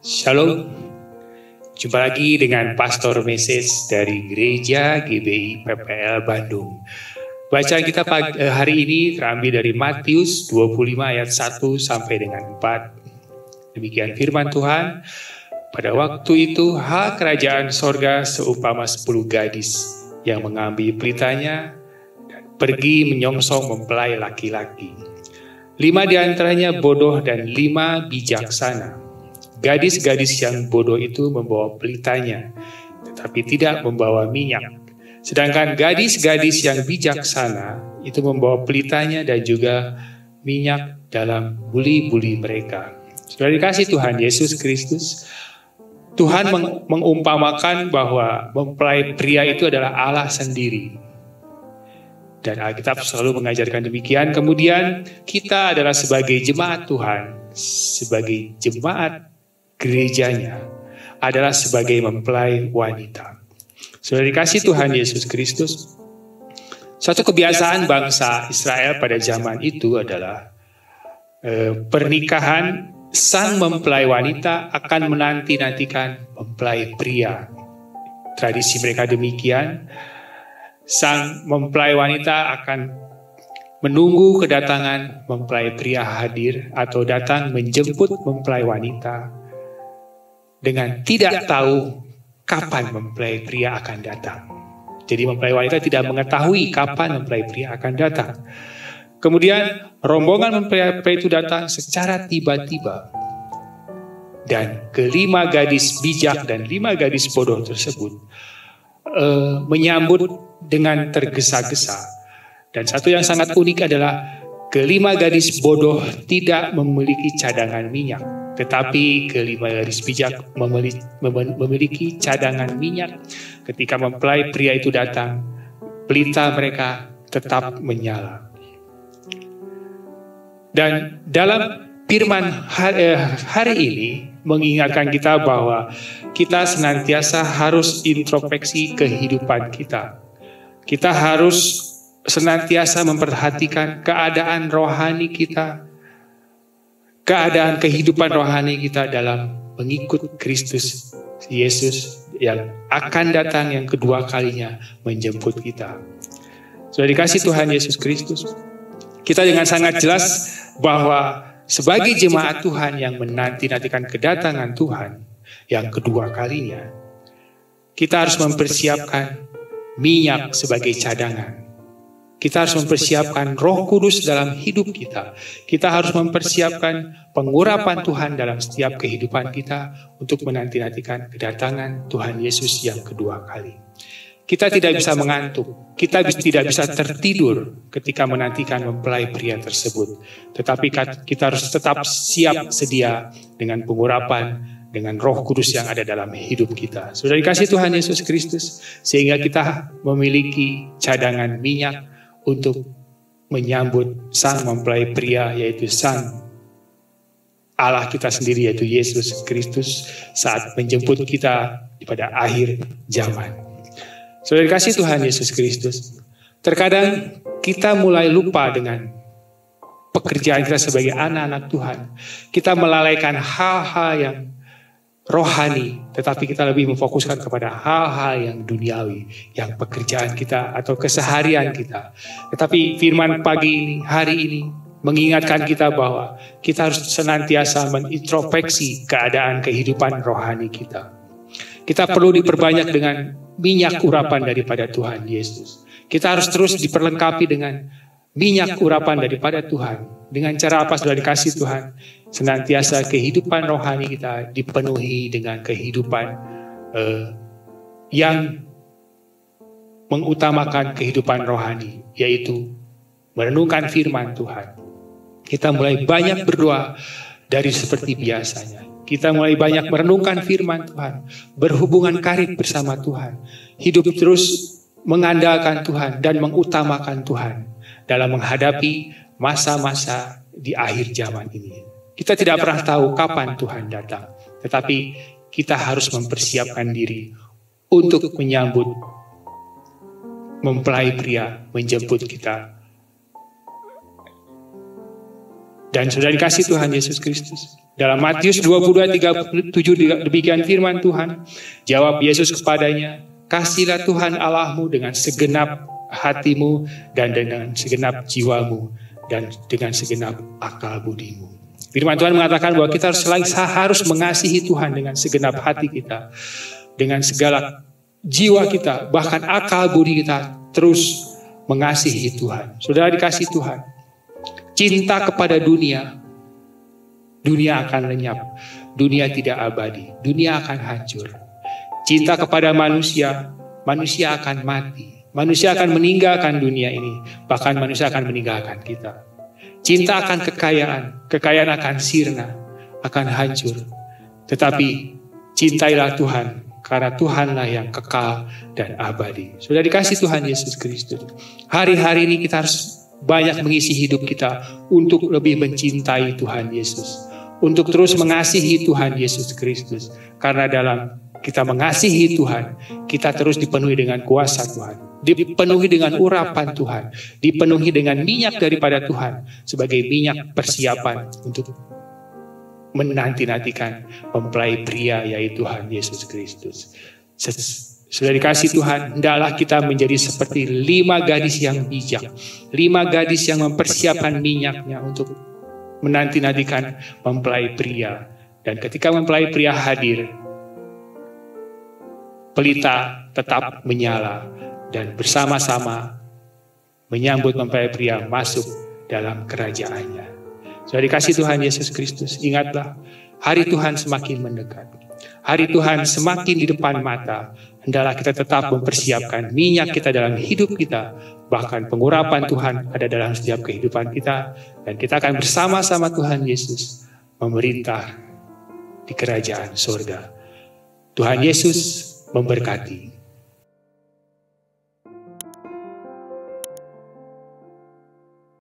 Shalom, jumpa lagi dengan Pastor Message dari Gereja GBI PPL Bandung. Bacaan kita hari ini terambil dari Matius 25 ayat 1 sampai dengan 4. Demikian firman Tuhan. Pada waktu itu hal kerajaan sorga seumpama 10 gadis yang mengambil pelitanya dan pergi menyongsong mempelai laki-laki. 5 diantaranya bodoh dan 5 bijaksana. Gadis-gadis yang bodoh itu membawa pelitanya, tetapi tidak membawa minyak. Sedangkan gadis-gadis yang bijaksana itu membawa pelitanya dan juga minyak dalam buli-buli mereka. Sudah dikasih Tuhan Yesus Kristus, Tuhan mengumpamakan bahwa mempelai pria itu adalah Allah sendiri. Dan Alkitab selalu mengajarkan demikian. Kemudian kita adalah sebagai jemaat Tuhan, sebagai jemaat gerejanya adalah sebagai mempelai wanita. Sudah dikasih Tuhan Yesus Kristus, suatu kebiasaan bangsa Israel pada zaman itu adalah pernikahan sang mempelai wanita akan menanti-nantikan mempelai pria. Tradisi mereka demikian, sang mempelai wanita akan menunggu kedatangan mempelai pria hadir atau datang menjemput mempelai wanita dengan tidak tahu kapan mempelai pria akan datang. Jadi mempelai wanita tidak mengetahui kapan mempelai pria akan datang. Kemudian rombongan mempelai pria itu datang secara tiba-tiba. Dan kelima gadis bijak dan 5 gadis bodoh tersebut menyambut dengan tergesa-gesa. Dan satu yang sangat unik adalah kelima gadis bodoh tidak memiliki cadangan minyak. Tetapi kelima gadis bijak memiliki cadangan minyak. Ketika mempelai pria itu datang, pelita mereka tetap menyala. Dan dalam firman hari ini mengingatkan kita bahwa kita senantiasa harus introspeksi kehidupan kita. Kita harus senantiasa memperhatikan keadaan rohani kita, keadaan kehidupan rohani kita dalam mengikut Kristus Yesus yang akan datang yang kedua kalinya menjemput kita. Sudah dikasih Tuhan Yesus Kristus, kita dengan sangat jelas bahwa sebagai jemaat Tuhan yang menanti-nantikan kedatangan Tuhan yang kedua kalinya, kita harus mempersiapkan minyak sebagai cadangan. Kita harus mempersiapkan Roh Kudus dalam hidup kita. Kita harus mempersiapkan pengurapan Tuhan dalam setiap kehidupan kita untuk menanti-nantikan kedatangan Tuhan Yesus yang kedua kali. Kita tidak bisa mengantuk, kita tidak bisa tertidur ketika menantikan mempelai pria tersebut. Tetapi kita harus tetap siap sedia dengan pengurapan, dengan Roh Kudus yang ada dalam hidup kita. Sudah dikasih Tuhan Yesus Kristus, sehingga kita memiliki cadangan minyak untuk menyambut sang mempelai pria, yaitu sang Allah kita sendiri, yaitu Yesus Kristus, saat menjemput kita pada akhir zaman. Sudah dikasih Tuhan Yesus Kristus, terkadang kita mulai lupa dengan pekerjaan kita sebagai anak-anak Tuhan. Kita melalaikan hal-hal yang rohani, tetapi kita lebih memfokuskan kepada hal-hal yang duniawi, yang pekerjaan kita atau keseharian kita. Tetapi firman pagi ini, hari ini, mengingatkan kita bahwa kita harus senantiasa mengintrospeksi keadaan kehidupan rohani kita. Kita perlu diperbanyak dengan minyak urapan daripada Tuhan Yesus. Kita harus terus diperlengkapi dengan minyak urapan daripada Tuhan. Dengan cara apa sudah dikasih Tuhan? Senantiasa kehidupan rohani kita dipenuhi dengan kehidupan yang mengutamakan kehidupan rohani, yaitu merenungkan firman Tuhan. Kita mulai banyak berdoa dari seperti biasanya. Kita mulai banyak merenungkan firman Tuhan, berhubungan karib bersama Tuhan, hidup terus mengandalkan Tuhan dan mengutamakan Tuhan dalam menghadapi masa-masa di akhir zaman ini. Kita tidak pernah tahu kapan Tuhan datang, tetapi kita harus mempersiapkan diri untuk menyambut mempelai pria menjemput kita Dan sudah dikasih Tuhan Yesus Kristus. Dalam Matius 22:37 demikian firman Tuhan. Jawab Yesus kepadanya, "Kasihlah Tuhan Allahmu dengan segenap hatimu dan dengan segenap jiwamu dan dengan segenap akal budimu." Firman Tuhan mengatakan bahwa kita harus mengasihi Tuhan dengan segenap hati kita, dengan segala jiwa kita, bahkan akal budi kita, terus mengasihi Tuhan. Saudara dikasih Tuhan, cinta kepada dunia, dunia akan lenyap, dunia tidak abadi, dunia akan hancur. Cinta kepada manusia, manusia akan mati, manusia akan meninggalkan dunia ini, bahkan manusia akan meninggalkan kita. Cinta akan kekayaan, kekayaan akan sirna, akan hancur. Tetapi cintailah Tuhan, karena Tuhanlah yang kekal dan abadi. Sudah dikasih Tuhan Yesus Kristus. Hari-hari ini kita harus banyak mengisi hidup kita untuk lebih mencintai Tuhan Yesus. Untuk terus mengasihi Tuhan Yesus Kristus. Karena dalam kita mengasihi Tuhan, kita terus dipenuhi dengan kuasa Tuhan. Dipenuhi dengan urapan Tuhan. Dipenuhi dengan minyak daripada Tuhan. Sebagai minyak persiapan untuk menanti-nantikan mempelai pria, yaitu Tuhan Yesus Kristus. Sudah dikasih Tuhan, hendaklah kita menjadi seperti 5 gadis yang bijak. 5 gadis yang mempersiapkan minyaknya untuk menanti-nantikan mempelai pria. Dan ketika mempelai pria hadir, pelita tetap menyala. Dan bersama-sama menyambut mempelai pria masuk dalam kerajaannya. Sudah dikasih Tuhan Yesus Kristus, ingatlah, hari Tuhan semakin mendekat. Hari Tuhan semakin di depan mata. Hendaklah kita tetap mempersiapkan minyak kita dalam hidup kita. Bahkan pengurapan Tuhan ada dalam setiap kehidupan kita. Dan kita akan bersama-sama Tuhan Yesus memerintah di kerajaan surga. Tuhan Yesus memberkati.